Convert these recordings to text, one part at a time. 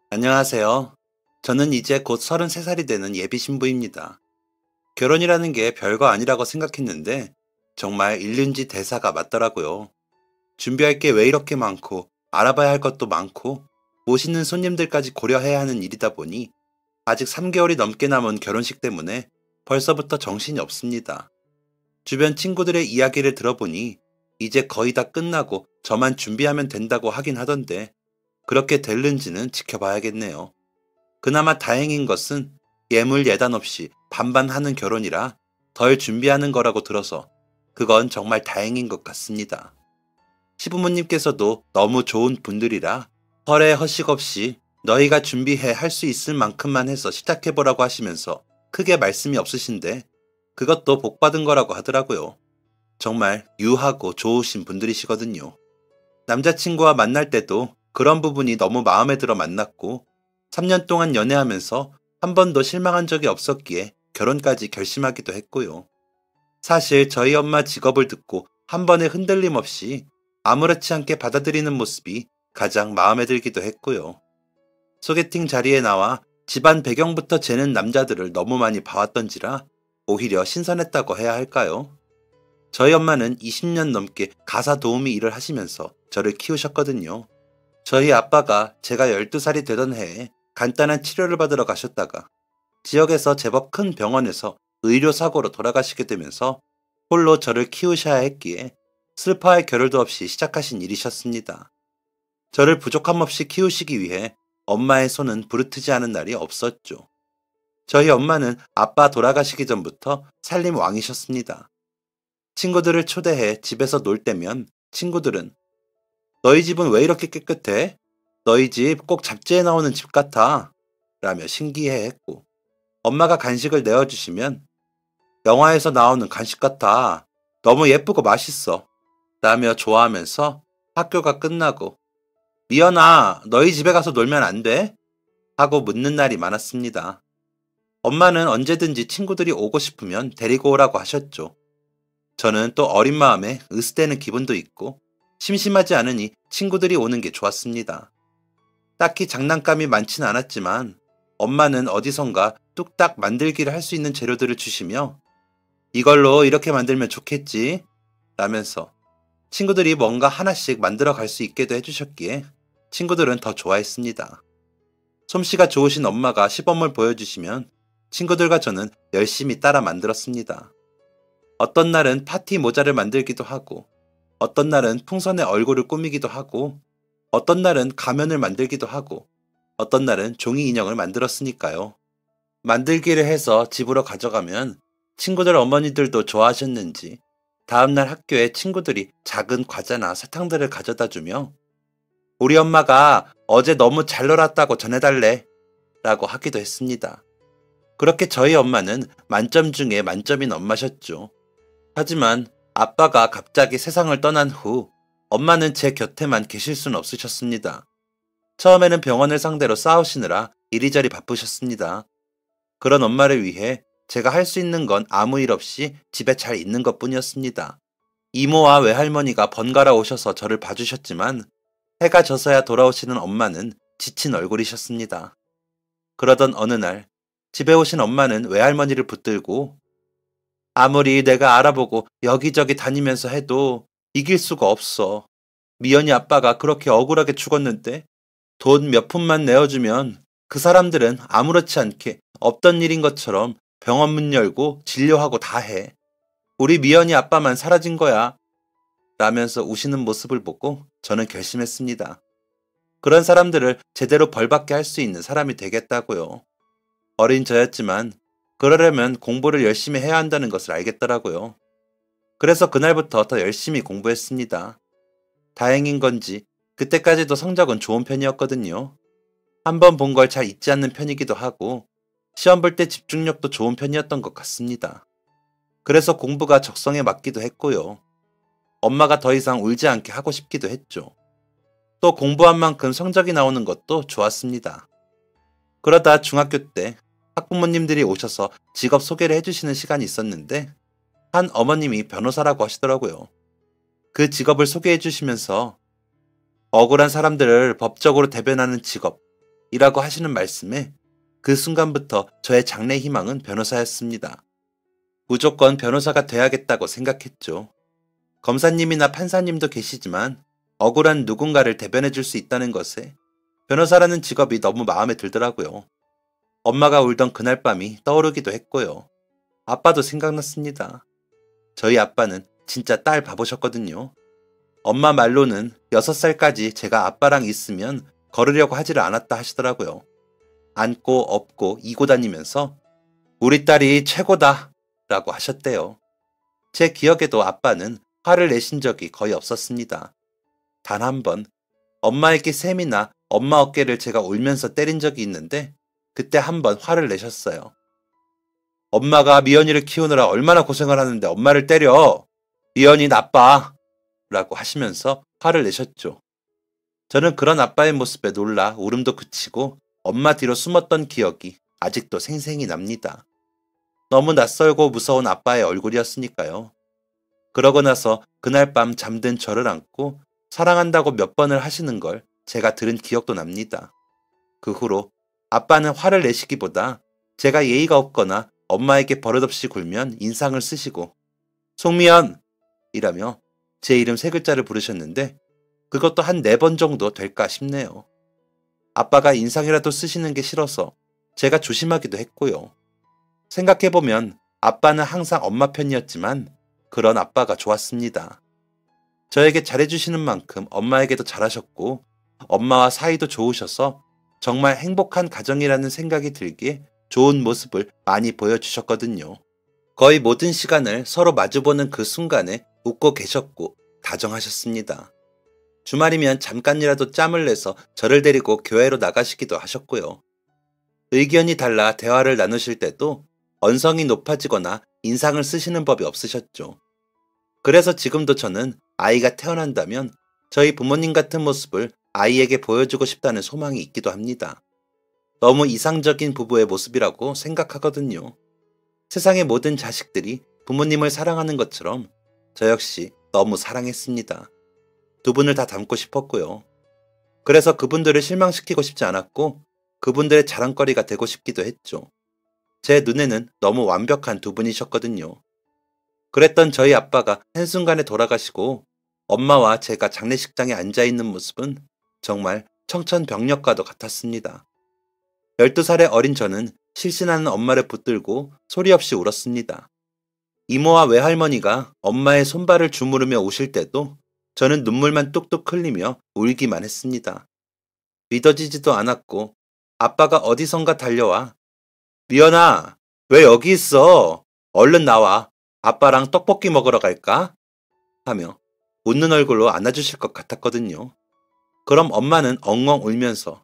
안녕하세요. 저는 이제 곧 33살이 되는 예비 신부입니다. 결혼이라는 게 별거 아니라고 생각했는데 정말 일륜지 대사가 맞더라고요. 준비할 게 왜 이렇게 많고 알아봐야 할 것도 많고 모시는 손님들까지 고려해야 하는 일이다 보니 아직 3개월이 넘게 남은 결혼식 때문에 벌써부터 정신이 없습니다. 주변 친구들의 이야기를 들어보니 이제 거의 다 끝나고 저만 준비하면 된다고 하긴 하던데 그렇게 될는지는 지켜봐야겠네요. 그나마 다행인 것은 예물 예단 없이 반반 하는 결혼이라 덜 준비하는 거라고 들어서 그건 정말 다행인 것 같습니다. 시부모님께서도 너무 좋은 분들이라 헐에 허식 없이 너희가 준비해 할 수 있을 만큼만 해서 시작해보라고 하시면서 크게 말씀이 없으신데 그것도 복받은 거라고 하더라고요. 정말 유하고 좋으신 분들이시거든요. 남자친구와 만날 때도 그런 부분이 너무 마음에 들어 만났고 3년 동안 연애하면서 한 번도 실망한 적이 없었기에 결혼까지 결심하기도 했고요. 사실 저희 엄마 직업을 듣고 한 번에 흔들림 없이 아무렇지 않게 받아들이는 모습이 가장 마음에 들기도 했고요. 소개팅 자리에 나와 집안 배경부터 재는 남자들을 너무 많이 봐왔던지라 오히려 신선했다고 해야 할까요? 저희 엄마는 20년 넘게 가사 도우미 일을 하시면서 저를 키우셨거든요. 저희 아빠가 제가 12살이 되던 해에 간단한 치료를 받으러 가셨다가 지역에서 제법 큰 병원에서 의료사고로 돌아가시게 되면서 홀로 저를 키우셔야 했기에 슬퍼할 겨를도 없이 시작하신 일이셨습니다. 저를 부족함 없이 키우시기 위해 엄마의 손은 부르트지 않은 날이 없었죠. 저희 엄마는 아빠 돌아가시기 전부터 살림 왕이셨습니다. 친구들을 초대해 집에서 놀 때면 친구들은 너희 집은 왜 이렇게 깨끗해? 너희 집 꼭 잡지에 나오는 집 같아. 라며 신기해했고 엄마가 간식을 내어주시면 영화에서 나오는 간식 같아. 너무 예쁘고 맛있어. 라며 좋아하면서 학교가 끝나고 미연아, 너희 집에 가서 놀면 안 돼? 하고 묻는 날이 많았습니다. 엄마는 언제든지 친구들이 오고 싶으면 데리고 오라고 하셨죠. 저는 또 어린 마음에 으스대는 기분도 있고 심심하지 않으니 친구들이 오는 게 좋았습니다. 딱히 장난감이 많진 않았지만 엄마는 어디선가 뚝딱 만들기를 할 수 있는 재료들을 주시며 이걸로 이렇게 만들면 좋겠지 라면서 친구들이 뭔가 하나씩 만들어 갈 수 있게도 해주셨기에 친구들은 더 좋아했습니다. 솜씨가 좋으신 엄마가 시범을 보여주시면 친구들과 저는 열심히 따라 만들었습니다. 어떤 날은 파티 모자를 만들기도 하고 어떤 날은 풍선의 얼굴을 꾸미기도 하고 어떤 날은 가면을 만들기도 하고 어떤 날은 종이 인형을 만들었으니까요. 만들기를 해서 집으로 가져가면 친구들 어머니들도 좋아하셨는지 다음날 학교에 친구들이 작은 과자나 사탕들을 가져다 주며 우리 엄마가 어제 너무 잘 놀았다고 전해달래 라고 하기도 했습니다. 그렇게 저희 엄마는 만점 중에 만점인 엄마셨죠. 하지만 아빠가 갑자기 세상을 떠난 후 엄마는 제 곁에만 계실 수는 없으셨습니다. 처음에는 병원을 상대로 싸우시느라 이리저리 바쁘셨습니다. 그런 엄마를 위해 제가 할 수 있는 건 아무 일 없이 집에 잘 있는 것뿐이었습니다. 이모와 외할머니가 번갈아 오셔서 저를 봐주셨지만 해가 져서야 돌아오시는 엄마는 지친 얼굴이셨습니다. 그러던 어느 날 집에 오신 엄마는 외할머니를 붙들고 아무리 내가 알아보고 여기저기 다니면서 해도 이길 수가 없어. 미연이 아빠가 그렇게 억울하게 죽었는데 돈 몇 푼만 내어주면 그 사람들은 아무렇지 않게 없던 일인 것처럼 병원 문 열고 진료하고 다 해. 우리 미연이 아빠만 사라진 거야. 라면서 우시는 모습을 보고 저는 결심했습니다. 그런 사람들을 제대로 벌받게 할 수 있는 사람이 되겠다고요. 어린 저였지만 그러려면 공부를 열심히 해야 한다는 것을 알겠더라고요. 그래서 그날부터 더 열심히 공부했습니다. 다행인 건지 그때까지도 성적은 좋은 편이었거든요. 한 번 본 걸 잘 잊지 않는 편이기도 하고 시험 볼 때 집중력도 좋은 편이었던 것 같습니다. 그래서 공부가 적성에 맞기도 했고요. 엄마가 더 이상 울지 않게 하고 싶기도 했죠. 또 공부한 만큼 성적이 나오는 것도 좋았습니다. 그러다 중학교 때 학부모님들이 오셔서 직업 소개를 해주시는 시간이 있었는데 한 어머님이 변호사라고 하시더라고요. 그 직업을 소개해 주시면서 억울한 사람들을 법적으로 대변하는 직업, 이라고 하시는 말씀에 그 순간부터 저의 장래 희망은 변호사였습니다. 무조건 변호사가 돼야겠다고 생각했죠. 검사님이나 판사님도 계시지만 억울한 누군가를 대변해 줄 수 있다는 것에 변호사라는 직업이 너무 마음에 들더라고요. 엄마가 울던 그날 밤이 떠오르기도 했고요. 아빠도 생각났습니다. 저희 아빠는 진짜 딸 바보셨거든요. 엄마 말로는 6살까지 제가 아빠랑 있으면 걸으려고 하지를 않았다 하시더라고요. 안고 업고 이고 다니면서 우리 딸이 최고다 라고 하셨대요. 제 기억에도 아빠는 화를 내신 적이 거의 없었습니다. 단 한 번 엄마에게 셈이나 엄마 어깨를 제가 울면서 때린 적이 있는데 그때 한 번 화를 내셨어요. 엄마가 미연이를 키우느라 얼마나 고생을 하는데 엄마를 때려. 미연이 나빠. 라고 하시면서 화를 내셨죠. 저는 그런 아빠의 모습에 놀라 울음도 그치고 엄마 뒤로 숨었던 기억이 아직도 생생히 납니다. 너무 낯설고 무서운 아빠의 얼굴이었으니까요. 그러고 나서 그날 밤 잠든 저를 안고 사랑한다고 몇 번을 하시는 걸 제가 들은 기억도 납니다. 그 후로 아빠는 화를 내시기보다 제가 예의가 없거나 엄마에게 버릇없이 굴면 인상을 쓰시고 송미연! 이라며 제 이름 3글자를 부르셨는데 그것도 한 4번 정도 될까 싶네요. 아빠가 인상이라도 쓰시는 게 싫어서 제가 조심하기도 했고요. 생각해보면 아빠는 항상 엄마 편이었지만 그런 아빠가 좋았습니다. 저에게 잘해주시는 만큼 엄마에게도 잘하셨고 엄마와 사이도 좋으셔서 정말 행복한 가정이라는 생각이 들기에 좋은 모습을 많이 보여주셨거든요. 거의 모든 시간을 서로 마주보는 그 순간에 웃고 계셨고 다정하셨습니다. 주말이면 잠깐이라도 짬을 내서 저를 데리고 교회로 나가시기도 하셨고요. 의견이 달라 대화를 나누실 때도 언성이 높아지거나 인상을 쓰시는 법이 없으셨죠. 그래서 지금도 저는 아이가 태어난다면 저희 부모님 같은 모습을 아이에게 보여주고 싶다는 소망이 있기도 합니다. 너무 이상적인 부부의 모습이라고 생각하거든요. 세상의 모든 자식들이 부모님을 사랑하는 것처럼 저 역시 너무 사랑했습니다. 두 분을 다 닮고 싶었고요. 그래서 그분들을 실망시키고 싶지 않았고 그분들의 자랑거리가 되고 싶기도 했죠. 제 눈에는 너무 완벽한 두 분이셨거든요. 그랬던 저희 아빠가 한순간에 돌아가시고 엄마와 제가 장례식장에 앉아있는 모습은 정말 청천벽력과도 같았습니다. 12살의 어린 저는 실신하는 엄마를 붙들고 소리 없이 울었습니다. 이모와 외할머니가 엄마의 손발을 주무르며 우실 때도 저는 눈물만 뚝뚝 흘리며 울기만 했습니다. 믿어지지도 않았고 아빠가 어디선가 달려와 미연아, 왜 여기 있어? 얼른 나와. 아빠랑 떡볶이 먹으러 갈까? 하며 웃는 얼굴로 안아주실 것 같았거든요. 그럼 엄마는 엉엉 울면서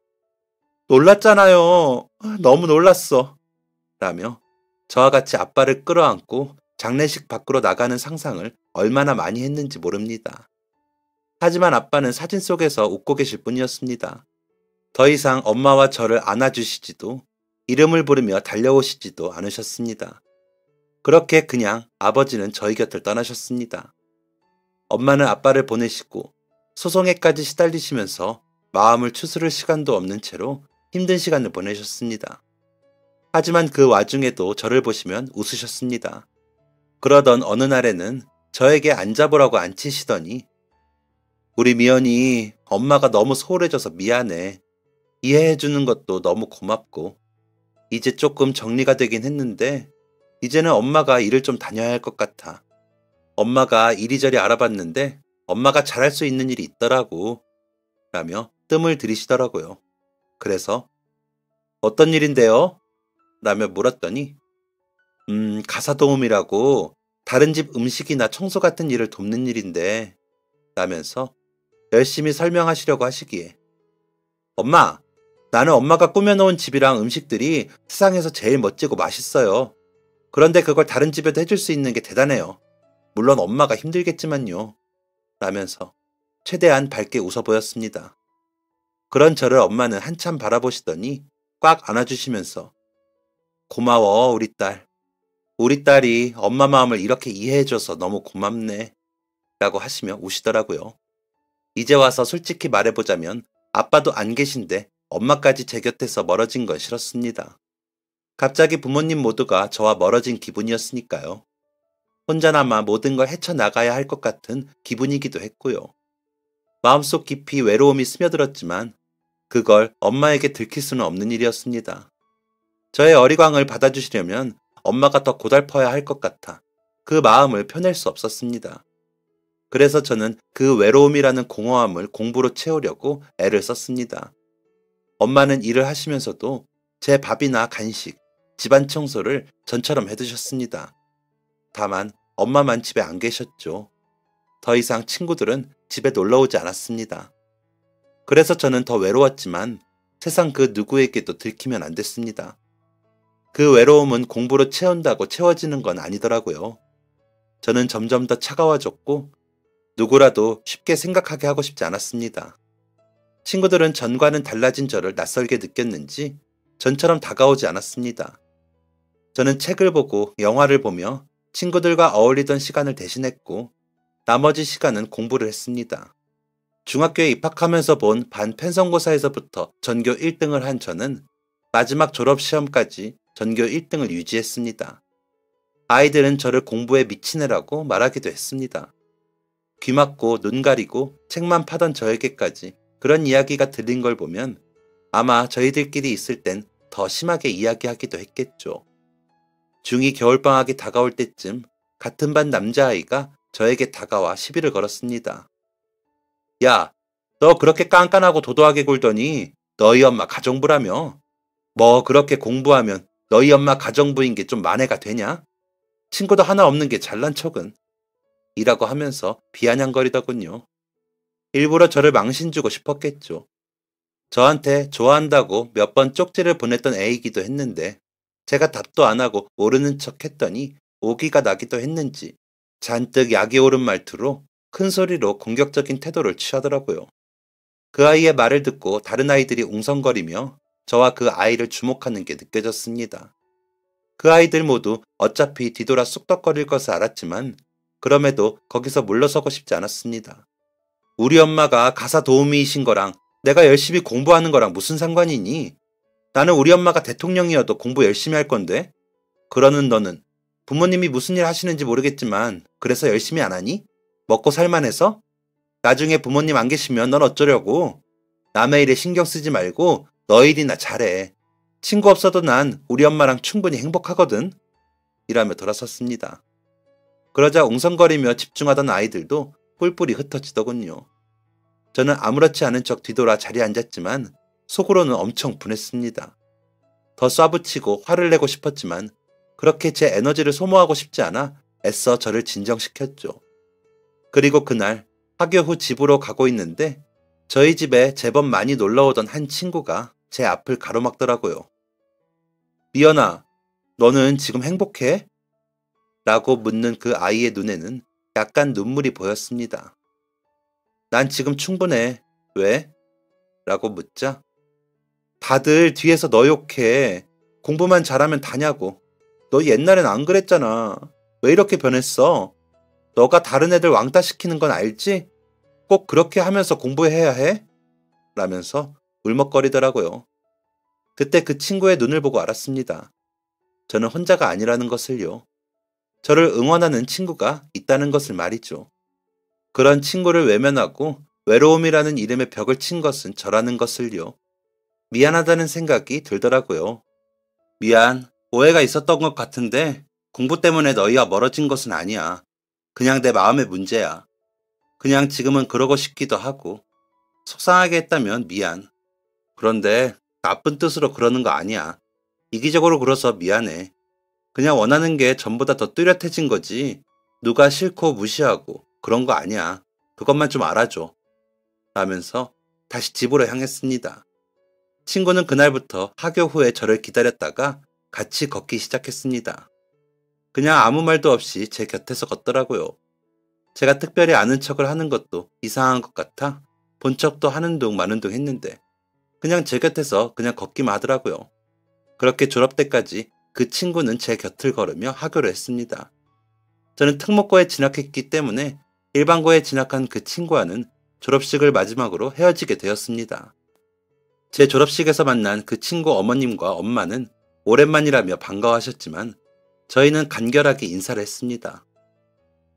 놀랐잖아요. 너무 놀랐어. 라며 저와 같이 아빠를 끌어안고 장례식 밖으로 나가는 상상을 얼마나 많이 했는지 모릅니다. 하지만 아빠는 사진 속에서 웃고 계실 뿐이었습니다. 더 이상 엄마와 저를 안아주시지도 이름을 부르며 달려오시지도 않으셨습니다. 그렇게 그냥 아버지는 저희 곁을 떠나셨습니다. 엄마는 아빠를 보내시고 소송에까지 시달리시면서 마음을 추스를 시간도 없는 채로 힘든 시간을 보내셨습니다. 하지만 그 와중에도 저를 보시면 웃으셨습니다. 그러던 어느 날에는 저에게 앉아보라고 앉히시더니 우리 미연이 엄마가 너무 소홀해져서 미안해. 이해해주는 것도 너무 고맙고 이제 조금 정리가 되긴 했는데 이제는 엄마가 일을 좀 다녀야 할 것 같아. 엄마가 이리저리 알아봤는데 엄마가 잘할 수 있는 일이 있더라고. 라며 뜸을 들이시더라고요. 그래서 어떤 일인데요? 라며 물었더니 가사 도우미라고 다른 집 음식이나 청소 같은 일을 돕는 일인데 라면서 열심히 설명하시려고 하시기에 엄마, 나는 엄마가 꾸며놓은 집이랑 음식들이 세상에서 제일 멋지고 맛있어요. 그런데 그걸 다른 집에도 해줄 수 있는 게 대단해요. 물론 엄마가 힘들겠지만요. 라면서 최대한 밝게 웃어 보였습니다. 그런 저를 엄마는 한참 바라보시더니 꽉 안아주시면서 고마워 우리 딸. 우리 딸이 엄마 마음을 이렇게 이해해줘서 너무 고맙네. 라고 하시며 우시더라고요. 이제 와서 솔직히 말해보자면 아빠도 안 계신데 엄마까지 제 곁에서 멀어진 건 싫었습니다. 갑자기 부모님 모두가 저와 멀어진 기분이었으니까요. 혼자나마 모든 걸 헤쳐나가야 할 것 같은 기분이기도 했고요. 마음속 깊이 외로움이 스며들었지만 그걸 엄마에게 들킬 수는 없는 일이었습니다. 저의 어리광을 받아주시려면 엄마가 더 고달퍼야 할 것 같아 그 마음을 펴낼 수 없었습니다. 그래서 저는 그 외로움이라는 공허함을 공부로 채우려고 애를 썼습니다. 엄마는 일을 하시면서도 제 밥이나 간식, 집안 청소를 전처럼 해두셨습니다. 다만 엄마만 집에 안 계셨죠. 더 이상 친구들은 집에 놀러 오지 않았습니다. 그래서 저는 더 외로웠지만 세상 그 누구에게도 들키면 안 됐습니다. 그 외로움은 공부로 채운다고 채워지는 건 아니더라고요. 저는 점점 더 차가워졌고 누구라도 쉽게 생각하게 하고 싶지 않았습니다. 친구들은 전과는 달라진 저를 낯설게 느꼈는지 전처럼 다가오지 않았습니다. 저는 책을 보고 영화를 보며 친구들과 어울리던 시간을 대신했고 나머지 시간은 공부를 했습니다. 중학교에 입학하면서 본 반편성고사에서부터 전교 1등을 한 저는 마지막 졸업시험까지 전교 1등을 유지했습니다. 아이들은 저를 공부에 미친 애라고 말하기도 했습니다. 귀 막고 눈 가리고 책만 파던 저에게까지 그런 이야기가 들린 걸 보면 아마 저희들끼리 있을 땐 더 심하게 이야기하기도 했겠죠. 중2 겨울방학이 다가올 때쯤 같은 반 남자아이가 저에게 다가와 시비를 걸었습니다. 야, 너 그렇게 깐깐하고 도도하게 굴더니 너희 엄마 가정부라며? 뭐 그렇게 공부하면 너희 엄마 가정부인 게 좀 만회가 되냐? 친구도 하나 없는 게 잘난 척은. 이라고 하면서 비아냥거리더군요. 일부러 저를 망신주고 싶었겠죠. 저한테 좋아한다고 몇 번 쪽지를 보냈던 애이기도 했는데 제가 답도 안 하고 모르는 척 했더니 오기가 나기도 했는지 잔뜩 약이 오른 말투로 큰 소리로 공격적인 태도를 취하더라고요. 그 아이의 말을 듣고 다른 아이들이 웅성거리며 저와 그 아이를 주목하는 게 느껴졌습니다. 그 아이들 모두 어차피 뒤돌아 쑥덕거릴 것을 알았지만 그럼에도 거기서 물러서고 싶지 않았습니다. 우리 엄마가 가사 도우미이신 거랑 내가 열심히 공부하는 거랑 무슨 상관이니? 나는 우리 엄마가 대통령이어도 공부 열심히 할 건데? 그러는 너는 부모님이 무슨 일 하시는지 모르겠지만 그래서 열심히 안 하니? 먹고 살만해서? 나중에 부모님 안 계시면 넌 어쩌려고? 남의 일에 신경 쓰지 말고 너 일이나 잘해. 친구 없어도 난 우리 엄마랑 충분히 행복하거든. 이라며 돌아섰습니다. 그러자 웅성거리며 집중하던 아이들도 뿔뿔이 흩어지더군요. 저는 아무렇지 않은 척 뒤돌아 자리에 앉았지만 속으로는 엄청 분했습니다. 더 쏴붙이고 화를 내고 싶었지만 그렇게 제 에너지를 소모하고 싶지 않아 애써 저를 진정시켰죠. 그리고 그날 학교 후 집으로 가고 있는데 저희 집에 제법 많이 놀러오던 한 친구가 제 앞을 가로막더라고요. 미연아, 너는 지금 행복해? 라고 묻는 그 아이의 눈에는 약간 눈물이 보였습니다. 난 지금 충분해. 왜? 라고 묻자 다들 뒤에서 너 욕해. 공부만 잘하면 다냐고. 너 옛날엔 안 그랬잖아. 왜 이렇게 변했어? 너가 다른 애들 왕따 시키는 건 알지? 꼭 그렇게 하면서 공부해야 해? 라면서 울먹거리더라고요. 그때 그 친구의 눈을 보고 알았습니다. 저는 혼자가 아니라는 것을요. 저를 응원하는 친구가 있다는 것을 말이죠. 그런 친구를 외면하고 외로움이라는 이름의 벽을 친 것은 저라는 것을요. 미안하다는 생각이 들더라고요. 미안, 오해가 있었던 것 같은데 공부 때문에 너희와 멀어진 것은 아니야. 그냥 내 마음의 문제야. 그냥 지금은 그러고 싶기도 하고 속상하게 했다면 미안. 그런데 나쁜 뜻으로 그러는 거 아니야. 이기적으로 굴어서 미안해. 그냥 원하는 게 전보다 더 뚜렷해진 거지. 누가 싫고 무시하고 그런 거 아니야. 그것만 좀 알아줘. 라면서 다시 집으로 향했습니다. 친구는 그날부터 학교 후에 저를 기다렸다가 같이 걷기 시작했습니다. 그냥 아무 말도 없이 제 곁에서 걷더라고요. 제가 특별히 아는 척을 하는 것도 이상한 것 같아 본 척도 하는 둥 마는 둥 했는데 그냥 제 곁에서 그냥 걷기만 하더라고요. 그렇게 졸업 때까지 그 친구는 제 곁을 걸으며 학교를 했습니다. 저는 특목고에 진학했기 때문에 일반고에 진학한 그 친구와는 졸업식을 마지막으로 헤어지게 되었습니다. 제 졸업식에서 만난 그 친구 어머님과 엄마는 오랜만이라며 반가워하셨지만 저희는 간결하게 인사를 했습니다.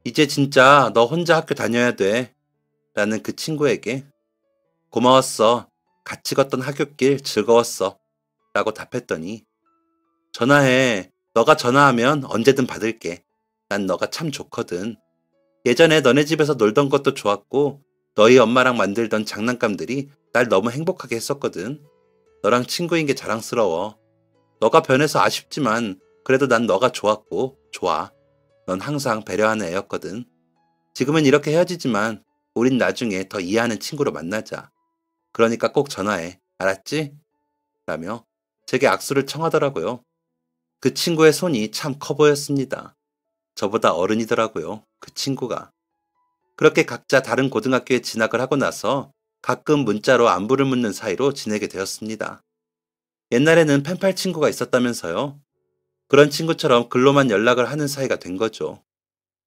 이제 진짜 너 혼자 학교 다녀야 돼. 라는 그 친구에게 고마웠어. 같이 걷던 학교길 즐거웠어. 라고 답했더니 전화해. 너가 전화하면 언제든 받을게. 난 너가 참 좋거든. 예전에 너네 집에서 놀던 것도 좋았고 너희 엄마랑 만들던 장난감들이 날 너무 행복하게 했었거든. 너랑 친구인 게 자랑스러워. 너가 변해서 아쉽지만 그래도 난 너가 좋았고 좋아. 넌 항상 배려하는 애였거든. 지금은 이렇게 헤어지지만 우린 나중에 더 이해하는 친구로 만나자. 그러니까 꼭 전화해. 알았지? 라며 제게 악수를 청하더라고요. 그 친구의 손이 참 커 보였습니다. 저보다 어른이더라고요. 그 친구가. 그렇게 각자 다른 고등학교에 진학을 하고 나서 가끔 문자로 안부를 묻는 사이로 지내게 되었습니다. 옛날에는 펜팔 친구가 있었다면서요. 그런 친구처럼 글로만 연락을 하는 사이가 된 거죠.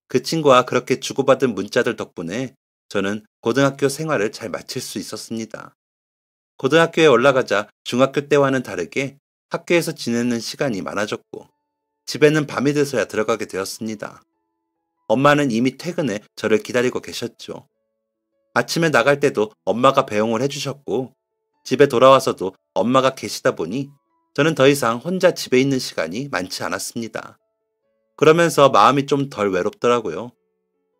그 친구와 그렇게 주고받은 문자들 덕분에 저는 고등학교 생활을 잘 마칠 수 있었습니다. 고등학교에 올라가자 중학교 때와는 다르게 학교에서 지내는 시간이 많아졌고 집에는 밤이 돼서야 들어가게 되었습니다. 엄마는 이미 퇴근해 저를 기다리고 계셨죠. 아침에 나갈 때도 엄마가 배웅을 해주셨고 집에 돌아와서도 엄마가 계시다 보니 저는 더 이상 혼자 집에 있는 시간이 많지 않았습니다. 그러면서 마음이 좀 덜 외롭더라고요.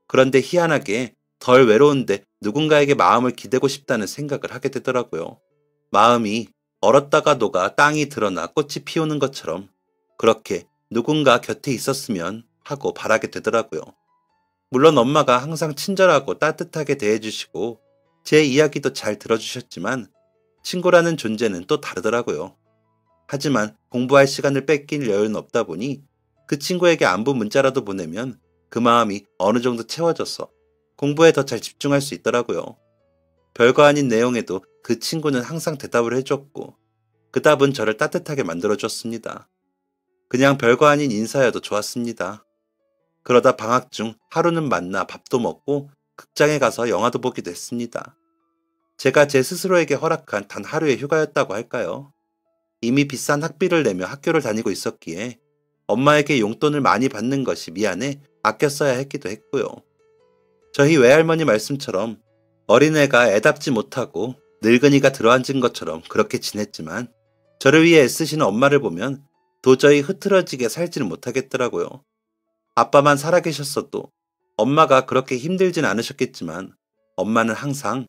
그런데 희한하게 덜 외로운데 누군가에게 마음을 기대고 싶다는 생각을 하게 되더라고요. 마음이 얼었다가 녹아 땅이 드러나 꽃이 피우는 것처럼 그렇게 누군가 곁에 있었으면 하고 바라게 되더라고요. 물론 엄마가 항상 친절하고 따뜻하게 대해주시고 제 이야기도 잘 들어주셨지만 친구라는 존재는 또 다르더라고요. 하지만 공부할 시간을 뺏길 여유는 없다 보니 그 친구에게 안부 문자라도 보내면 그 마음이 어느 정도 채워져서 공부에 더 잘 집중할 수 있더라고요. 별거 아닌 내용에도 그 친구는 항상 대답을 해줬고 그 답은 저를 따뜻하게 만들어줬습니다. 그냥 별거 아닌 인사여도 좋았습니다. 그러다 방학 중 하루는 만나 밥도 먹고 극장에 가서 영화도 보기도 했습니다. 제가 제 스스로에게 허락한 단 하루의 휴가였다고 할까요? 이미 비싼 학비를 내며 학교를 다니고 있었기에 엄마에게 용돈을 많이 받는 것이 미안해 아껴 써야 했기도 했고요. 저희 외할머니 말씀처럼 어린애가 애답지 못하고 늙은이가 들어앉은 것처럼 그렇게 지냈지만 저를 위해 애쓰시는 엄마를 보면 도저히 흐트러지게 살지는 못하겠더라고요. 아빠만 살아계셨어도 엄마가 그렇게 힘들진 않으셨겠지만 엄마는 항상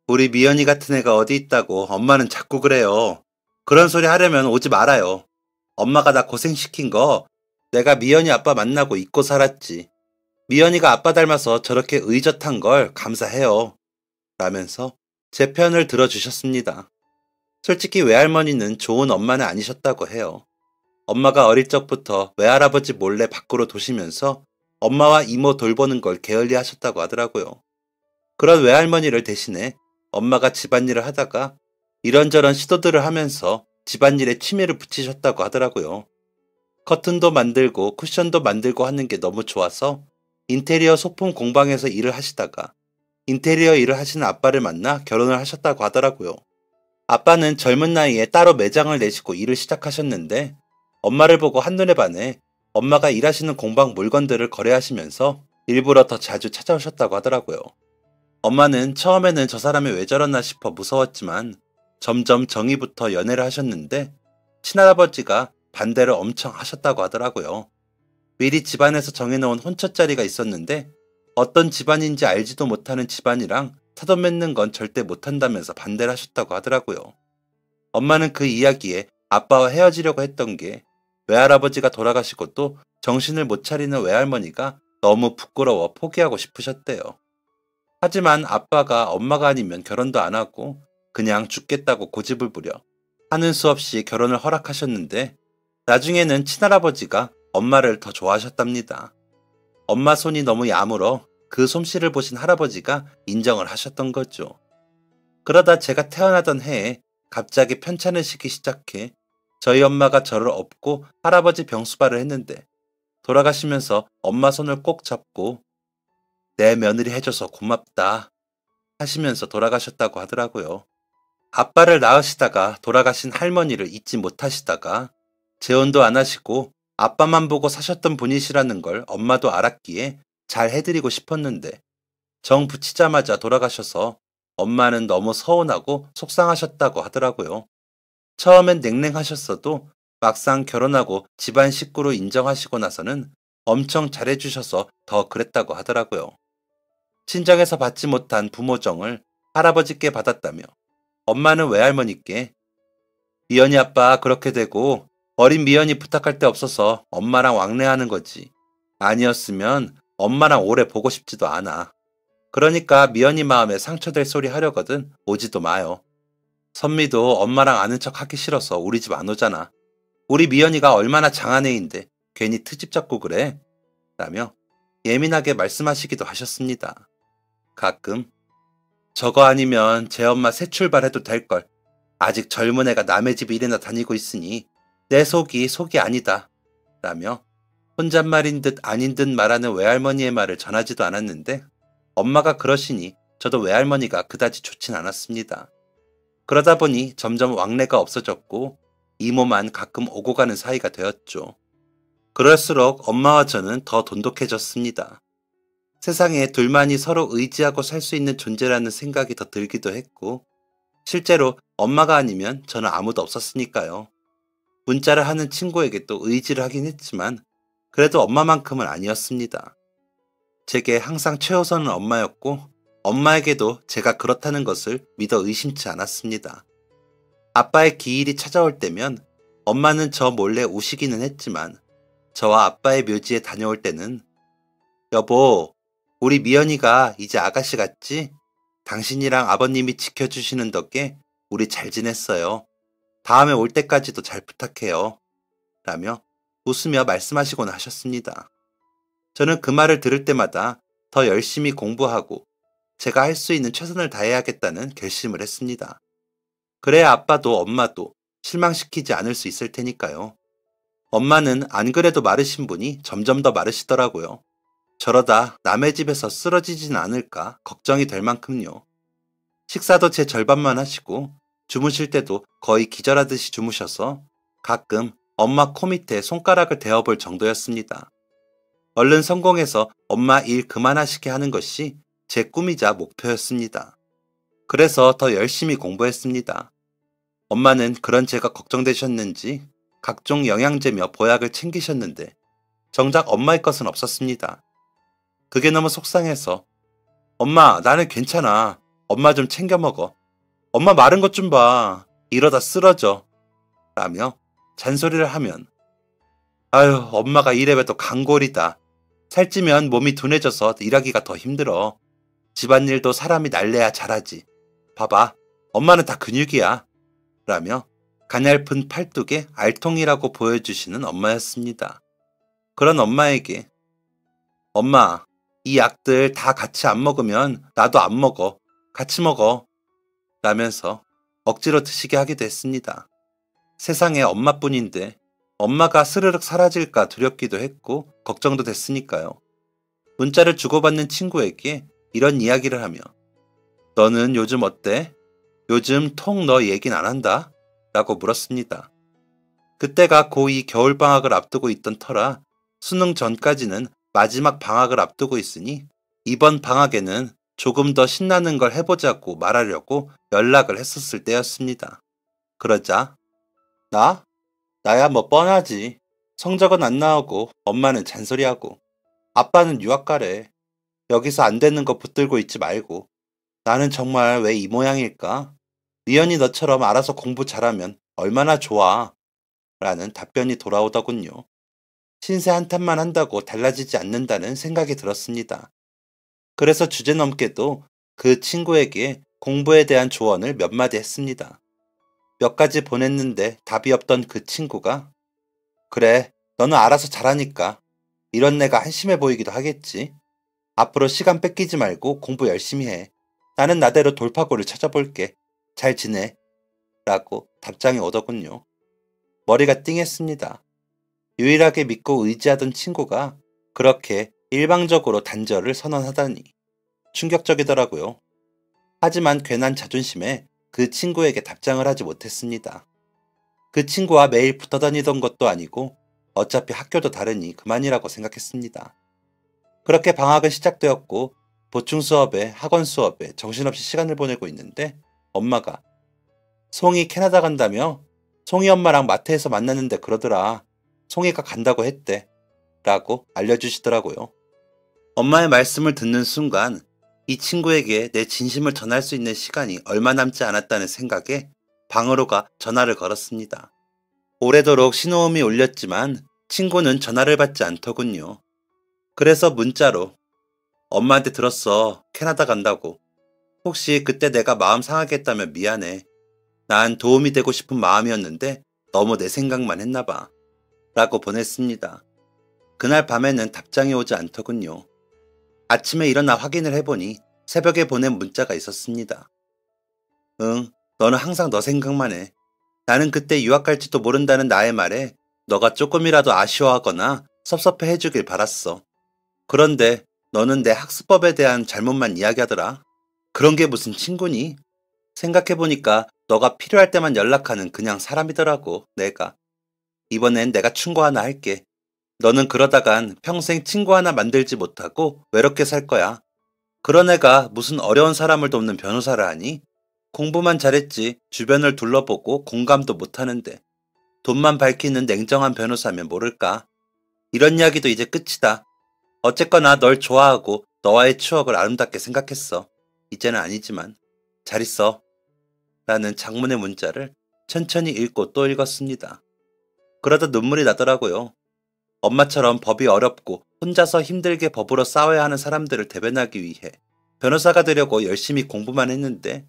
우리 미연이 같은 애가 어디 있다고 엄마는 자꾸 그래요. 그런 소리 하려면 오지 말아요. 엄마가 나 고생시킨 거 내가 미연이 아빠 만나고 잊고 살았지. 미연이가 아빠 닮아서 저렇게 의젓한 걸 감사해요. 라면서 제 편을 들어주셨습니다. 솔직히 외할머니는 좋은 엄마는 아니셨다고 해요. 엄마가 어릴 적부터 외할아버지 몰래 밖으로 도시면서 엄마와 이모 돌보는 걸 게을리 하셨다고 하더라고요. 그런 외할머니를 대신해 엄마가 집안일을 하다가 이런저런 시도들을 하면서 집안일에 취미를 붙이셨다고 하더라고요. 커튼도 만들고 쿠션도 만들고 하는 게 너무 좋아서 인테리어 소품 공방에서 일을 하시다가 인테리어 일을 하시는 아빠를 만나 결혼을 하셨다고 하더라고요. 아빠는 젊은 나이에 따로 매장을 내시고 일을 시작하셨는데 엄마를 보고 한눈에 반해 엄마가 일하시는 공방 물건들을 거래하시면서 일부러 더 자주 찾아오셨다고 하더라고요. 엄마는 처음에는 저 사람이 왜 저러나 싶어 무서웠지만 점점 정이 붙어 연애를 하셨는데 친할아버지가 반대를 엄청 하셨다고 하더라고요. 미리 집안에서 정해놓은 혼처자리가 있었는데 어떤 집안인지 알지도 못하는 집안이랑 사돈 맺는 건 절대 못한다면서 반대를 하셨다고 하더라고요. 엄마는 그 이야기에 아빠와 헤어지려고 했던 게 외할아버지가 돌아가시고 또 정신을 못 차리는 외할머니가 너무 부끄러워 포기하고 싶으셨대요. 하지만 아빠가 엄마가 아니면 결혼도 안 하고 그냥 죽겠다고 고집을 부려 하는 수 없이 결혼을 허락하셨는데 나중에는 친할아버지가 엄마를 더 좋아하셨답니다. 엄마 손이 너무 야물어 그 솜씨를 보신 할아버지가 인정을 하셨던 거죠. 그러다 제가 태어나던 해에 갑자기 편찮으시기 시작해 저희 엄마가 저를 업고 할아버지 병수발을 했는데 돌아가시면서 엄마 손을 꼭 잡고 내 며느리 해줘서 고맙다 하시면서 돌아가셨다고 하더라고요. 아빠를 낳으시다가 돌아가신 할머니를 잊지 못하시다가 재혼도 안 하시고 아빠만 보고 사셨던 분이시라는 걸 엄마도 알았기에 잘 해드리고 싶었는데 정 붙이자마자 돌아가셔서 엄마는 너무 서운하고 속상하셨다고 하더라고요. 처음엔 냉랭하셨어도 막상 결혼하고 집안 식구로 인정하시고 나서는 엄청 잘해주셔서 더 그랬다고 하더라고요. 친정에서 받지 못한 부모정을 할아버지께 받았다며 엄마는 외할머니께 미연이 아빠 그렇게 되고 어린 미연이 부탁할 데 없어서 엄마랑 왕래하는 거지. 아니었으면 엄마랑 오래 보고 싶지도 않아. 그러니까 미연이 마음에 상처될 소리 하려거든 오지도 마요. 선미도 엄마랑 아는 척 하기 싫어서 우리 집 안 오잖아. 우리 미연이가 얼마나 장한 애인데 괜히 트집 잡고 그래? 라며 예민하게 말씀하시기도 하셨습니다. 가끔 저거 아니면 제 엄마 새 출발해도 될걸. 아직 젊은 애가 남의 집 일이나 다니고 있으니 내 속이 아니다. 라며 혼잣말인 듯 아닌 듯 말하는 외할머니의 말을 전하지도 않았는데 엄마가 그러시니 저도 외할머니가 그다지 좋진 않았습니다. 그러다 보니 점점 왕래가 없어졌고 이모만 가끔 오고 가는 사이가 되었죠. 그럴수록 엄마와 저는 더 돈독해졌습니다. 세상에 둘만이 서로 의지하고 살 수 있는 존재라는 생각이 더 들기도 했고 실제로 엄마가 아니면 저는 아무도 없었으니까요. 문자를 하는 친구에게 또 의지를 하긴 했지만 그래도 엄마만큼은 아니었습니다. 제게 항상 최우선은 엄마였고 엄마에게도 제가 그렇다는 것을 믿어 의심치 않았습니다. 아빠의 기일이 찾아올 때면 엄마는 저 몰래 우시기는 했지만 저와 아빠의 묘지에 다녀올 때는 여보, 우리 미연이가 이제 아가씨 같지? 당신이랑 아버님이 지켜주시는 덕에 우리 잘 지냈어요. 다음에 올 때까지도 잘 부탁해요. 라며 웃으며 말씀하시곤 하셨습니다. 저는 그 말을 들을 때마다 더 열심히 공부하고 제가 할 수 있는 최선을 다해야겠다는 결심을 했습니다. 그래야 아빠도 엄마도 실망시키지 않을 수 있을 테니까요. 엄마는 안 그래도 마르신 분이 점점 더 마르시더라고요. 저러다 남의 집에서 쓰러지진 않을까 걱정이 될 만큼요. 식사도 제 절반만 하시고 주무실 때도 거의 기절하듯이 주무셔서 가끔 엄마 코 밑에 손가락을 대어볼 정도였습니다. 얼른 성공해서 엄마 일 그만하시게 하는 것이 제 꿈이자 목표였습니다. 그래서 더 열심히 공부했습니다. 엄마는 그런 제가 걱정되셨는지 각종 영양제며 보약을 챙기셨는데 정작 엄마의 것은 없었습니다. 그게 너무 속상해서 엄마 나는 괜찮아. 엄마 좀 챙겨 먹어. 엄마 마른 것 좀 봐. 이러다 쓰러져. 라며 잔소리를 하면 아유 엄마가 이래봬 또 강골이다. 살찌면 몸이 둔해져서 일하기가 더 힘들어. 집안일도 사람이 날래야 잘하지. 봐봐 엄마는 다 근육이야. 라며 가냘픈 팔뚝에 알통이라고 보여주시는 엄마였습니다. 그런 엄마에게 엄마 이 약들 다 같이 안 먹으면 나도 안 먹어. 같이 먹어. 라면서 억지로 드시게 하기도 했습니다. 세상에 엄마뿐인데 엄마가 스르륵 사라질까 두렵기도 했고 걱정도 됐으니까요. 문자를 주고받는 친구에게 이런 이야기를 하며 너는 요즘 어때? 요즘 통 너 얘긴 안 한다? 라고 물었습니다. 그때가 고2 겨울방학을 앞두고 있던 터라 수능 전까지는 마지막 방학을 앞두고 있으니 이번 방학에는 조금 더 신나는 걸 해보자고 말하려고 연락을 했었을 때였습니다. 그러자 나? 나야 뭐 뻔하지. 성적은 안 나오고 엄마는 잔소리하고 아빠는 유학 가래. 여기서 안 되는 거 붙들고 있지 말고 나는 정말 왜 이 모양일까? 미연이 너처럼 알아서 공부 잘하면 얼마나 좋아. 라는 답변이 돌아오더군요. 신세 한탄만 한다고 달라지지 않는다는 생각이 들었습니다. 그래서 주제넘게도 그 친구에게 공부에 대한 조언을 몇 마디 했습니다. 몇 가지 보냈는데 답이 없던 그 친구가 그래, 너는 알아서 잘하니까 이런 내가 한심해 보이기도 하겠지. 앞으로 시간 뺏기지 말고 공부 열심히 해. 나는 나대로 돌파구를 찾아볼게. 잘 지내. 라고 답장이 오더군요. 머리가 띵했습니다. 유일하게 믿고 의지하던 친구가 그렇게 일방적으로 단절을 선언하다니 충격적이더라고요. 하지만 괜한 자존심에 그 친구에게 답장을 하지 못했습니다. 그 친구와 매일 붙어 다니던 것도 아니고 어차피 학교도 다르니 그만이라고 생각했습니다. 그렇게 방학은 시작되었고 보충 수업에 학원 수업에 정신없이 시간을 보내고 있는데 엄마가 송이 캐나다 간다며? 송이 엄마랑 마트에서 만났는데 그러더라. 송이가 간다고 했대. 라고 알려주시더라고요. 엄마의 말씀을 듣는 순간 이 친구에게 내 진심을 전할 수 있는 시간이 얼마 남지 않았다는 생각에 방으로 가 전화를 걸었습니다. 오래도록 신호음이 울렸지만 친구는 전화를 받지 않더군요. 그래서 문자로 엄마한테 들었어. 캐나다 간다고. 혹시 그때 내가 마음 상하게 했다면 미안해. 난 도움이 되고 싶은 마음이었는데 너무 내 생각만 했나 봐. 라고 보냈습니다. 그날 밤에는 답장이 오지 않더군요. 아침에 일어나 확인을 해보니 새벽에 보낸 문자가 있었습니다. 응, 너는 항상 너 생각만 해. 나는 그때 유학 갈지도 모른다는 나의 말에 너가 조금이라도 아쉬워하거나 섭섭해 해주길 바랐어. 그런데 너는 내 학습법에 대한 잘못만 이야기하더라. 그런 게 무슨 친구니? 생각해보니까 너가 필요할 때만 연락하는 그냥 사람이더라고, 내가. 이번엔 내가 충고 하나 할게. 너는 그러다간 평생 친구 하나 만들지 못하고 외롭게 살 거야. 그런 애가 무슨 어려운 사람을 돕는 변호사를 하니? 공부만 잘했지 주변을 둘러보고 공감도 못하는데 돈만 밝히는 냉정한 변호사면 모를까? 이런 이야기도 이제 끝이다. 어쨌거나 널 좋아하고 너와의 추억을 아름답게 생각했어. 이제는 아니지만 잘 있어. 라는 장문의 문자를 천천히 읽고 또 읽었습니다. 그러다 눈물이 나더라고요. 엄마처럼 법이 어렵고 혼자서 힘들게 법으로 싸워야 하는 사람들을 대변하기 위해 변호사가 되려고 열심히 공부만 했는데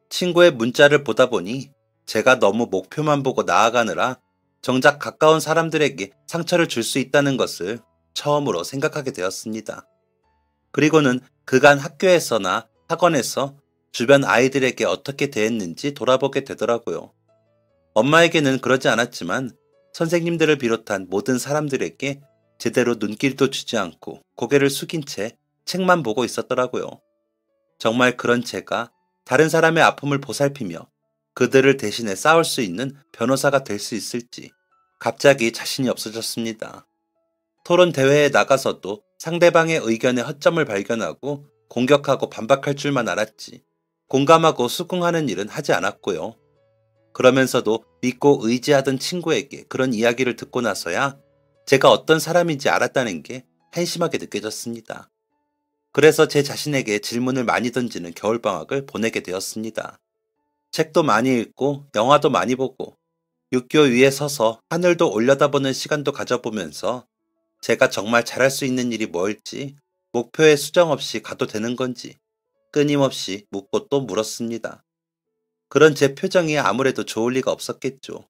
친구의 문자를 보다 보니 제가 너무 목표만 보고 나아가느라 정작 가까운 사람들에게 상처를 줄 수 있다는 것을 처음으로 생각하게 되었습니다. 그리고는 그간 학교에서나 학원에서 주변 아이들에게 어떻게 대했는지 돌아보게 되더라고요. 엄마에게는 그러지 않았지만 선생님들을 비롯한 모든 사람들에게 제대로 눈길도 주지 않고 고개를 숙인 채 책만 보고 있었더라고요. 정말 그런 제가 다른 사람의 아픔을 보살피며 그들을 대신해 싸울 수 있는 변호사가 될 수 있을지 갑자기 자신이 없어졌습니다. 토론 대회에 나가서도 상대방의 의견에 허점을 발견하고 공격하고 반박할 줄만 알았지 공감하고 수긍하는 일은 하지 않았고요. 그러면서도 믿고 의지하던 친구에게 그런 이야기를 듣고 나서야 제가 어떤 사람인지 알았다는 게 한심하게 느껴졌습니다. 그래서 제 자신에게 질문을 많이 던지는 겨울방학을 보내게 되었습니다. 책도 많이 읽고 영화도 많이 보고 육교 위에 서서 하늘도 올려다보는 시간도 가져보면서 제가 정말 잘할 수 있는 일이 뭘지 목표에 수정 없이 가도 되는 건지 끊임없이 묻고 또 물었습니다. 그런 제 표정이 아무래도 좋을 리가 없었겠죠.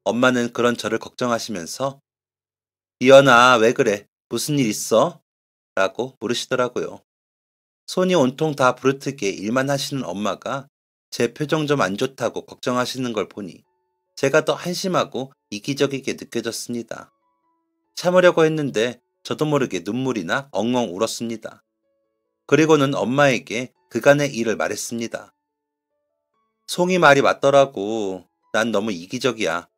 엄마는 그런 저를 걱정하시면서 이연아 왜 그래? 무슨 일 있어? 라고 물으시더라고요. 손이 온통 다 부르트게 일만 하시는 엄마가 제 표정 좀 안 좋다고 걱정하시는 걸 보니 제가 더 한심하고 이기적이게 느껴졌습니다. 참으려고 했는데 저도 모르게 눈물이나 엉엉 울었습니다. 그리고는 엄마에게 그간의 일을 말했습니다. 송이 말이 맞더라고. 난 너무 이기적이야.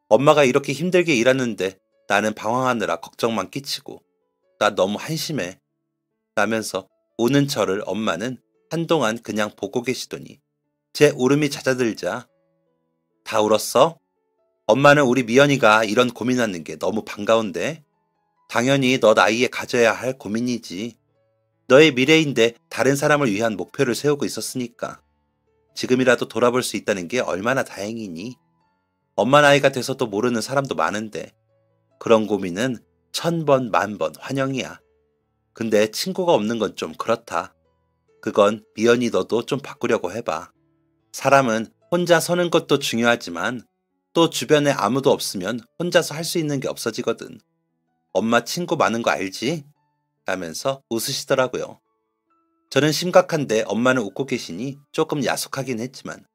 엄마가 이렇게 힘들게 일하는데 나는 방황하느라 걱정만 끼치고 나 너무 한심해. 라면서 우는 저를 엄마는 한동안 그냥 보고 계시더니 제 울음이 잦아들자 다 울었어? 엄마는 우리 미연이가 이런 고민하는 게 너무 반가운데 당연히 너 나이에 가져야 할 고민이지. 너의 미래인데 다른 사람을 위한 목표를 세우고 있었으니까 지금이라도 돌아볼 수 있다는 게 얼마나 다행이니. 엄마 나이가 돼서도 모르는 사람도 많은데 그런 고민은 1000번 만번 환영이야. 근데 친구가 없는 건 좀 그렇다. 그건 미연이 너도 좀 바꾸려고 해봐. 사람은 혼자 서는 것도 중요하지만 또 주변에 아무도 없으면 혼자서 할 수 있는 게 없어지거든. 엄마 친구 많은 거 알지? 라면서 웃으시더라고요. 저는 심각한데 엄마는 웃고 계시니 조금 야속하긴 했지만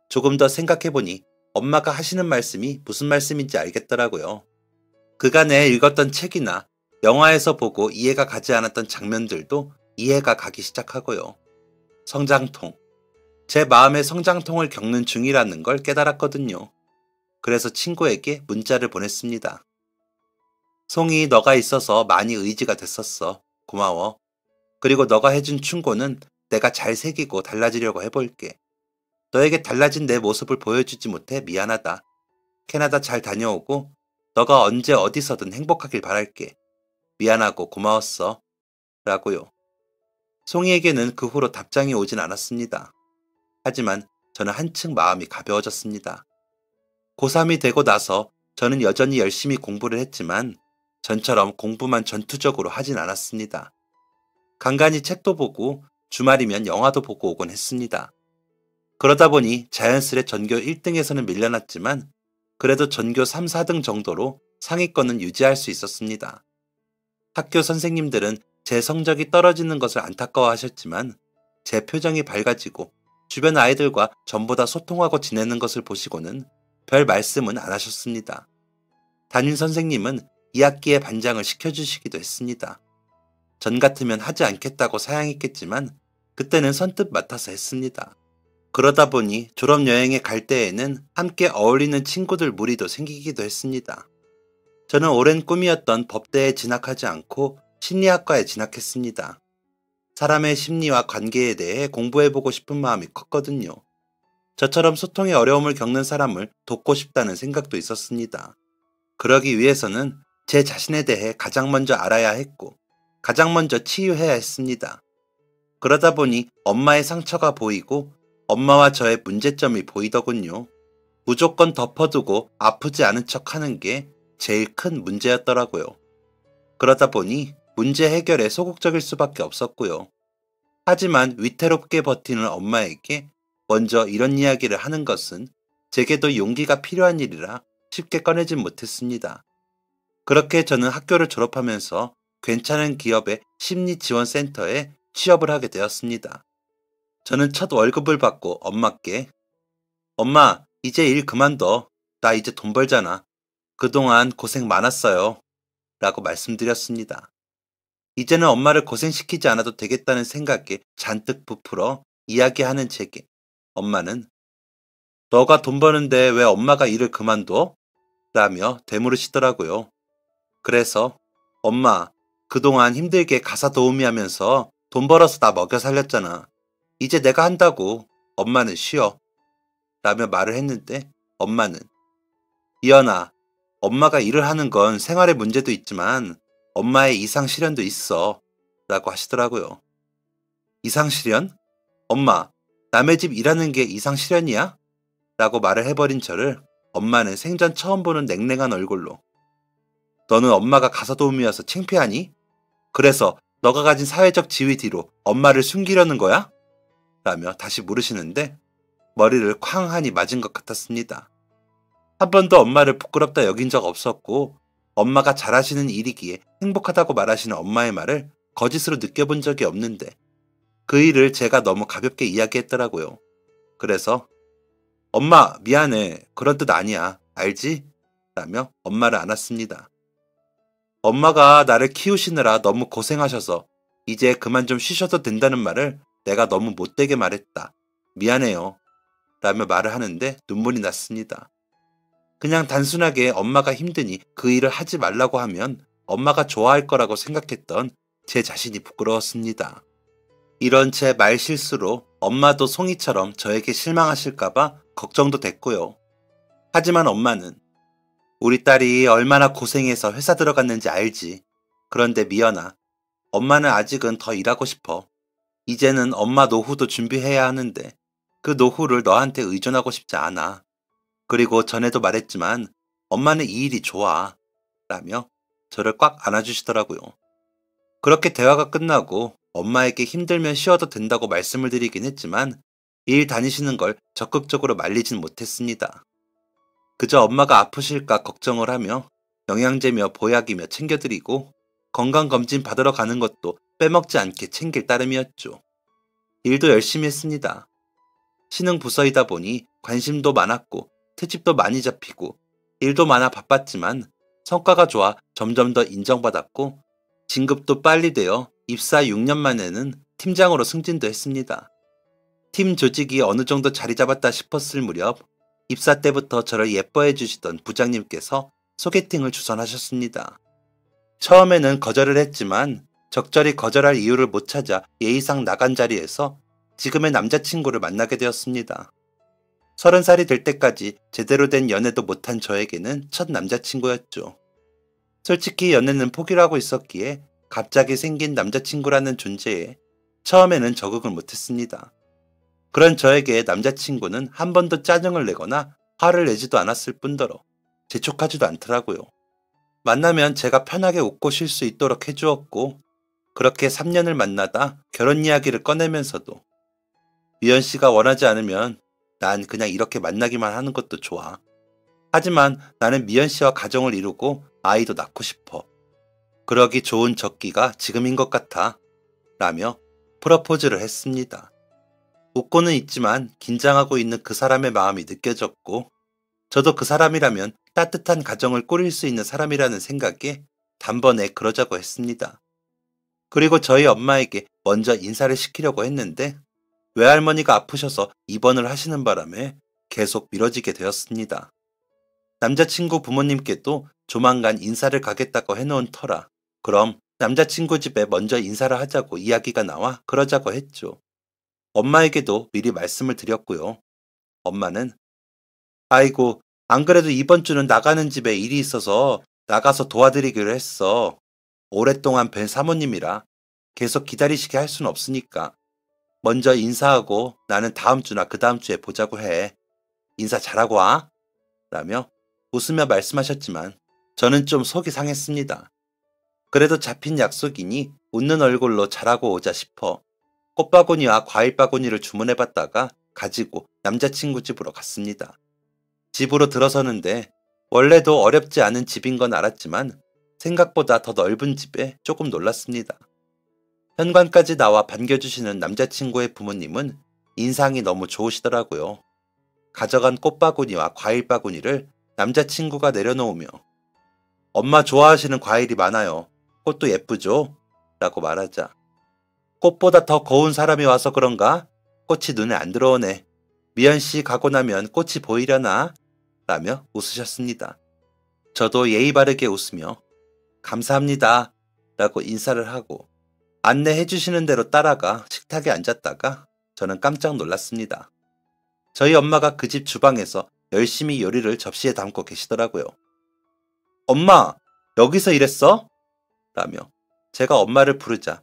조금 더 생각해보니 엄마가 하시는 말씀이 무슨 말씀인지 알겠더라고요. 그간에 읽었던 책이나 영화에서 보고 이해가 가지 않았던 장면들도 이해가 가기 시작하고요. 성장통, 제 마음의 성장통을 겪는 중이라는 걸 깨달았거든요. 그래서 친구에게 문자를 보냈습니다. 송이, 너가 있어서 많이 의지가 됐었어. 고마워. 그리고 너가 해준 충고는 내가 잘 새기고 달라지려고 해볼게. 너에게 달라진 내 모습을 보여주지 못해 미안하다. 캐나다 잘 다녀오고 너가 언제 어디서든 행복하길 바랄게. 미안하고 고마웠어. 라고요. 송이에게는 그 후로 답장이 오진 않았습니다. 하지만 저는 한층 마음이 가벼워졌습니다. 고3이 되고 나서 저는 여전히 열심히 공부를 했지만 전처럼 공부만 전투적으로 하진 않았습니다. 간간히 책도 보고 주말이면 영화도 보고 오곤 했습니다. 그러다 보니 자연스레 전교 1등에서는 밀려났지만 그래도 전교 3, 4등 정도로 상위권은 유지할 수 있었습니다. 학교 선생님들은 제 성적이 떨어지는 것을 안타까워하셨지만 제 표정이 밝아지고 주변 아이들과 전보다 소통하고 지내는 것을 보시고는 별 말씀은 안 하셨습니다. 담임 선생님은 2학기에 반장을 시켜주시기도 했습니다. 전 같으면 하지 않겠다고 사양했겠지만 그때는 선뜻 맡아서 했습니다. 그러다 보니 졸업여행에 갈 때에는 함께 어울리는 친구들 무리도 생기기도 했습니다. 저는 오랜 꿈이었던 법대에 진학하지 않고 심리학과에 진학했습니다. 사람의 심리와 관계에 대해 공부해보고 싶은 마음이 컸거든요. 저처럼 소통에 어려움을 겪는 사람을 돕고 싶다는 생각도 있었습니다. 그러기 위해서는 제 자신에 대해 가장 먼저 알아야 했고 가장 먼저 치유해야 했습니다. 그러다 보니 엄마의 상처가 보이고 엄마와 저의 문제점이 보이더군요. 무조건 덮어두고 아프지 않은 척 하는 게 제일 큰 문제였더라고요. 그러다 보니 문제 해결에 소극적일 수밖에 없었고요. 하지만 위태롭게 버티는 엄마에게 먼저 이런 이야기를 하는 것은 제게도 용기가 필요한 일이라 쉽게 꺼내진 못했습니다. 그렇게 저는 학교를 졸업하면서 괜찮은 기업의 심리지원센터에 취업을 하게 되었습니다. 저는 첫 월급을 받고 엄마께 엄마, 이제 일 그만둬. 나 이제 돈 벌잖아. 그동안 고생 많았어요. 라고 말씀드렸습니다. 이제는 엄마를 고생시키지 않아도 되겠다는 생각에 잔뜩 부풀어 이야기하는 제게 엄마는 너가 돈 버는데 왜 엄마가 일을 그만둬? 라며 되물으시더라고요. 그래서 엄마, 그동안 힘들게 가사 도우미 하면서 돈 벌어서 나 먹여 살렸잖아. 이제 내가 한다고. 엄마는 쉬어. 라며 말을 했는데 엄마는 이연아, 엄마가 일을 하는 건 생활의 문제도 있지만 엄마의 이상실현도 있어. 라고 하시더라고요. 이상실현? 엄마, 남의 집 일하는 게 이상실현이야? 라고 말을 해버린 저를 엄마는 생전 처음 보는 냉랭한 얼굴로 너는 엄마가 가사도우미여서 창피하니? 그래서 너가 가진 사회적 지위 뒤로 엄마를 숨기려는 거야? 라며 다시 물으시는데 머리를 쾅하니 맞은 것 같았습니다. 한 번도 엄마를 부끄럽다 여긴 적 없었고 엄마가 잘하시는 일이기에 행복하다고 말하시는 엄마의 말을 거짓으로 느껴본 적이 없는데 그 일을 제가 너무 가볍게 이야기했더라고요. 그래서 엄마 미안해. 그런 뜻 아니야. 알지? 라며 엄마를 안았습니다. 엄마가 나를 키우시느라 너무 고생하셔서 이제 그만 좀 쉬셔도 된다는 말을 내가 너무 못되게 말했다. 미안해요. 라며 말을 하는데 눈물이 났습니다. 그냥 단순하게 엄마가 힘드니 그 일을 하지 말라고 하면 엄마가 좋아할 거라고 생각했던 제 자신이 부끄러웠습니다. 이런 제 말실수로 엄마도 송이처럼 저에게 실망하실까봐 걱정도 됐고요. 하지만 엄마는 우리 딸이 얼마나 고생해서 회사 들어갔는지 알지. 그런데 미연아, 엄마는 아직은 더 일하고 싶어. 이제는 엄마 노후도 준비해야 하는데 그 노후를 너한테 의존하고 싶지 않아. 그리고 전에도 말했지만 엄마는 이 일이 좋아. 라며 저를 꽉 안아주시더라고요. 그렇게 대화가 끝나고 엄마에게 힘들면 쉬어도 된다고 말씀을 드리긴 했지만 일 다니시는 걸 적극적으로 말리진 못했습니다. 그저 엄마가 아프실까 걱정을 하며 영양제며 보약이며 챙겨드리고 건강검진 받으러 가는 것도 빼먹지 않게 챙길 따름이었죠. 일도 열심히 했습니다. 신흥 부서이다 보니 관심도 많았고 트집도 많이 잡히고 일도 많아 바빴지만 성과가 좋아 점점 더 인정받았고 진급도 빨리 되어 입사 6년 만에는 팀장으로 승진도 했습니다. 팀 조직이 어느 정도 자리 잡았다 싶었을 무렵 입사 때부터 저를 예뻐해 주시던 부장님께서 소개팅을 주선하셨습니다. 처음에는 거절을 했지만 적절히 거절할 이유를 못 찾아 예의상 나간 자리에서 지금의 남자친구를 만나게 되었습니다. 30살이 될 때까지 제대로 된 연애도 못한 저에게는 첫 남자친구였죠. 솔직히 연애는 포기를 하고 있었기에 갑자기 생긴 남자친구라는 존재에 처음에는 적응을 못했습니다. 그런 저에게 남자친구는 한 번도 짜증을 내거나 화를 내지도 않았을 뿐더러 재촉하지도 않더라고요. 만나면 제가 편하게 웃고 쉴 수 있도록 해주었고, 그렇게 3년을 만나다 결혼 이야기를 꺼내면서도 미연 씨가 원하지 않으면 난 그냥 이렇게 만나기만 하는 것도 좋아. 하지만 나는 미연 씨와 가정을 이루고 아이도 낳고 싶어. 그러기 좋은 적기가 지금인 것 같아. 라며 프러포즈를 했습니다. 웃고는 있지만 긴장하고 있는 그 사람의 마음이 느껴졌고, 저도 그 사람이라면 따뜻한 가정을 꾸릴 수 있는 사람이라는 생각에 단번에 그러자고 했습니다. 그리고 저희 엄마에게 먼저 인사를 시키려고 했는데 외할머니가 아프셔서 입원을 하시는 바람에 계속 미뤄지게 되었습니다. 남자친구 부모님께도 조만간 인사를 가겠다고 해놓은 터라 그럼 남자친구 집에 먼저 인사를 하자고 이야기가 나와 그러자고 했죠. 엄마에게도 미리 말씀을 드렸고요. 엄마는 아이고, 안 그래도 이번 주는 나가는 집에 일이 있어서 나가서 도와드리기로 했어. 오랫동안 뵌 사모님이라 계속 기다리시게 할 수는 없으니까 먼저 인사하고 나는 다음 주나 그 다음 주에 보자고 해. 인사 잘하고 와. 라며 웃으며 말씀하셨지만 저는 좀 속이 상했습니다. 그래도 잡힌 약속이니 웃는 얼굴로 잘하고 오자 싶어 꽃바구니와 과일바구니를 주문해봤다가 가지고 남자친구 집으로 갔습니다. 집으로 들어서는데 원래도 어렵지 않은 집인 건 알았지만 생각보다 더 넓은 집에 조금 놀랐습니다. 현관까지 나와 반겨주시는 남자친구의 부모님은 인상이 너무 좋으시더라고요. 가져간 꽃바구니와 과일바구니를 남자친구가 내려놓으며 엄마 좋아하시는 과일이 많아요. 꽃도 예쁘죠? 라고 말하자 꽃보다 더 고운 사람이 와서 그런가? 꽃이 눈에 안 들어오네. 미연 씨 가고 나면 꽃이 보이려나? 라며 웃으셨습니다. 저도 예의 바르게 웃으며 감사합니다. 라고 인사를 하고 안내해 주시는 대로 따라가 식탁에 앉았다가 저는 깜짝 놀랐습니다. 저희 엄마가 그 집 주방에서 열심히 요리를 접시에 담고 계시더라고요. 엄마, 여기서 일했어? 라며 제가 엄마를 부르자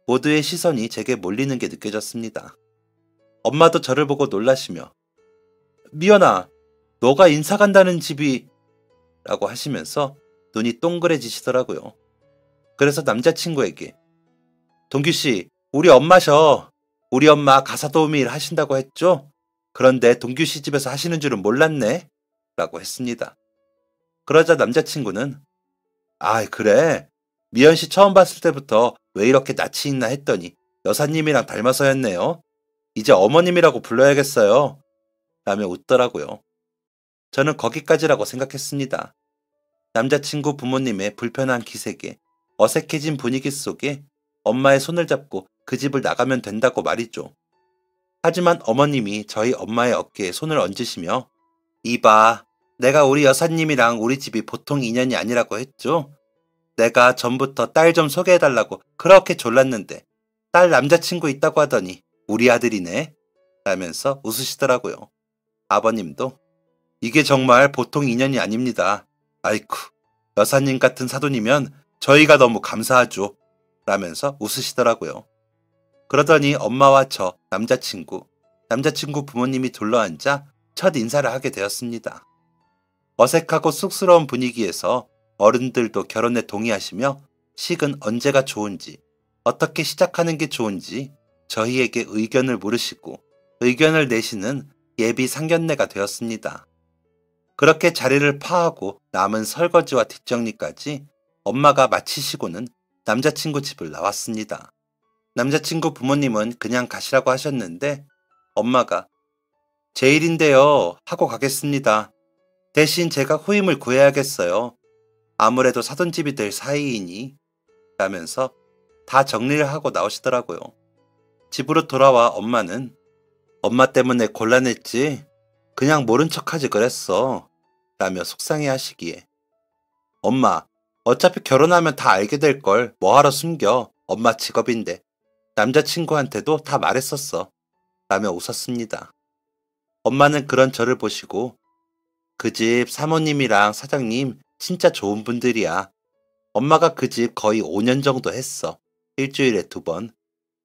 모두의 시선이 제게 몰리는 게 느껴졌습니다. 엄마도 저를 보고 놀라시며 미연아, 너가 인사 간다는 집이 라고 하시면서 눈이 동그래지시더라고요. 그래서 남자친구에게 동규씨, 우리 엄마셔. 우리 엄마 가사 도우미 일 하신다고 했죠? 그런데 동규씨 집에서 하시는 줄은 몰랐네. 라고 했습니다. 그러자 남자친구는 아, 그래. 미연씨 처음 봤을 때부터 왜 이렇게 낯이 있나 했더니 여사님이랑 닮아서였네요. 이제 어머님이라고 불러야겠어요. 라며 웃더라고요. 저는 거기까지라고 생각했습니다. 남자친구 부모님의 불편한 기색에 어색해진 분위기 속에 엄마의 손을 잡고 그 집을 나가면 된다고 말이죠. 하지만 어머님이 저희 엄마의 어깨에 손을 얹으시며 이봐, 내가 우리 여사님이랑 우리 집이 보통 인연이 아니라고 했죠? 내가 전부터 딸 좀 소개해달라고 그렇게 졸랐는데 딸 남자친구 있다고 하더니 우리 아들이네? 라면서 웃으시더라고요. 아버님도 이게 정말 보통 인연이 아닙니다. 아이쿠, 여사님 같은 사돈이면 저희가 너무 감사하죠. 라면서 웃으시더라고요. 그러더니 엄마와 저, 남자친구 부모님이 둘러앉아 첫 인사를 하게 되었습니다. 어색하고 쑥스러운 분위기에서 어른들도 결혼에 동의하시며 식은 언제가 좋은지, 어떻게 시작하는 게 좋은지 저희에게 의견을 물으시고 의견을 내시는 예비 상견례가 되었습니다. 그렇게 자리를 파하고 남은 설거지와 뒷정리까지 엄마가 마치시고는 남자친구 집을 나왔습니다. 남자친구 부모님은 그냥 가시라고 하셨는데 엄마가 제 일인데요 하고 가겠습니다. 대신 제가 후임을 구해야겠어요. 아무래도 사돈집이 될 사이이니 라면서 다 정리를 하고 나오시더라고요. 집으로 돌아와 엄마는 엄마 때문에 곤란했지? 그냥 모른 척하지 그랬어. 라며 속상해 하시기에. 엄마, 어차피 결혼하면 다 알게 될걸 뭐하러 숨겨. 엄마 직업인데. 남자친구한테도 다 말했었어. 라며 웃었습니다. 엄마는 그런 저를 보시고 그 집 사모님이랑 사장님 진짜 좋은 분들이야. 엄마가 그 집 거의 5년 정도 했어. 일주일에 2번.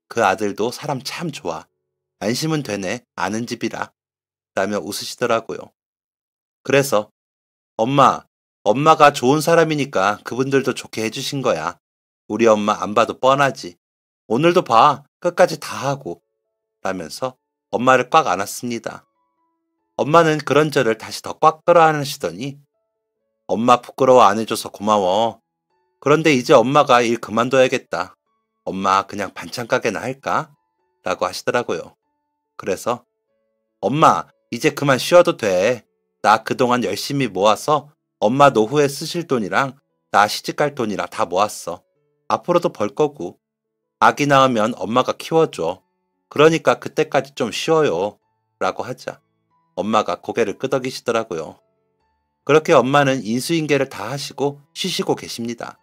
그 아들도 사람 참 좋아. 안심은 되네. 아는 집이라. 라며 웃으시더라고요. 그래서 엄마가 좋은 사람이니까 그분들도 좋게 해주신 거야. 우리 엄마 안 봐도 뻔하지. 오늘도 봐. 끝까지 다 하고. 라면서 엄마를 꽉 안았습니다. 엄마는 그런 저를 다시 더 꽉 끌어안으시더니 엄마 부끄러워 안 해줘서 고마워. 그런데 이제 엄마가 일 그만둬야겠다. 엄마 그냥 반찬 가게나 할까? 라고 하시더라고요. 그래서 엄마 이제 그만 쉬어도 돼. 나 그동안 열심히 모아서 엄마 노후에 쓰실 돈이랑 나 시집갈 돈이랑 다 모았어. 앞으로도 벌 거고. 아기 낳으면 엄마가 키워줘. 그러니까 그때까지 좀 쉬어요. 라고 하자 엄마가 고개를 끄덕이시더라고요. 그렇게 엄마는 인수인계를 다 하시고 쉬시고 계십니다.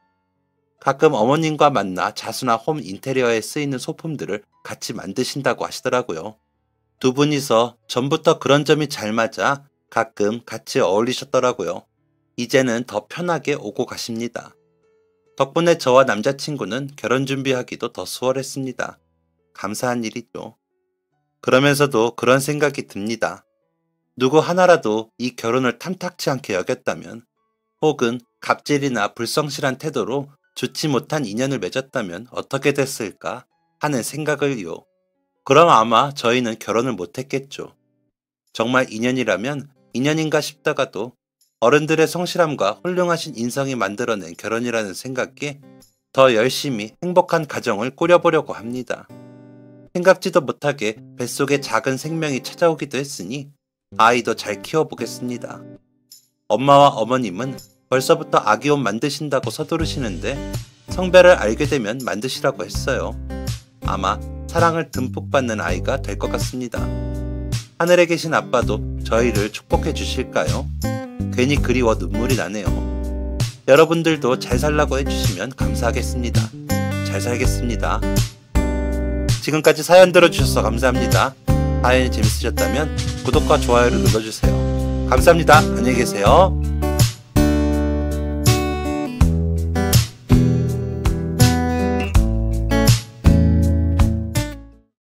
가끔 어머님과 만나 자수나 홈 인테리어에 쓰이는 소품들을 같이 만드신다고 하시더라고요. 두 분이서 전부터 그런 점이 잘 맞아 가끔 같이 어울리셨더라고요. 이제는 더 편하게 오고 가십니다. 덕분에 저와 남자친구는 결혼 준비하기도 더 수월했습니다. 감사한 일이죠. 그러면서도 그런 생각이 듭니다. 누구 하나라도 이 결혼을 탐탁치 않게 여겼다면 혹은 갑질이나 불성실한 태도로 좋지 못한 인연을 맺었다면 어떻게 됐을까 하는 생각을요. 그럼 아마 저희는 결혼을 못했겠죠. 정말 인연이라면 인연인가 싶다가도 어른들의 성실함과 훌륭하신 인성이 만들어낸 결혼이라는 생각에 더 열심히 행복한 가정을 꾸려보려고 합니다. 생각지도 못하게 뱃속에 작은 생명이 찾아오기도 했으니 아이도 잘 키워보겠습니다. 엄마와 어머님은 벌써부터 아기 옷 만드신다고 서두르시는데 성별을 알게 되면 만드시라고 했어요. 아마 사랑을 듬뿍 받는 아이가 될 것 같습니다. 하늘에 계신 아빠도 저희를 축복해 주실까요? 괜히 그리워 눈물이 나네요. 여러분들도 잘 살라고 해주시면 감사하겠습니다. 잘 살겠습니다. 지금까지 사연 들어주셔서 감사합니다. 사연이 재밌으셨다면 구독과 좋아요를 눌러주세요. 감사합니다. 안녕히 계세요.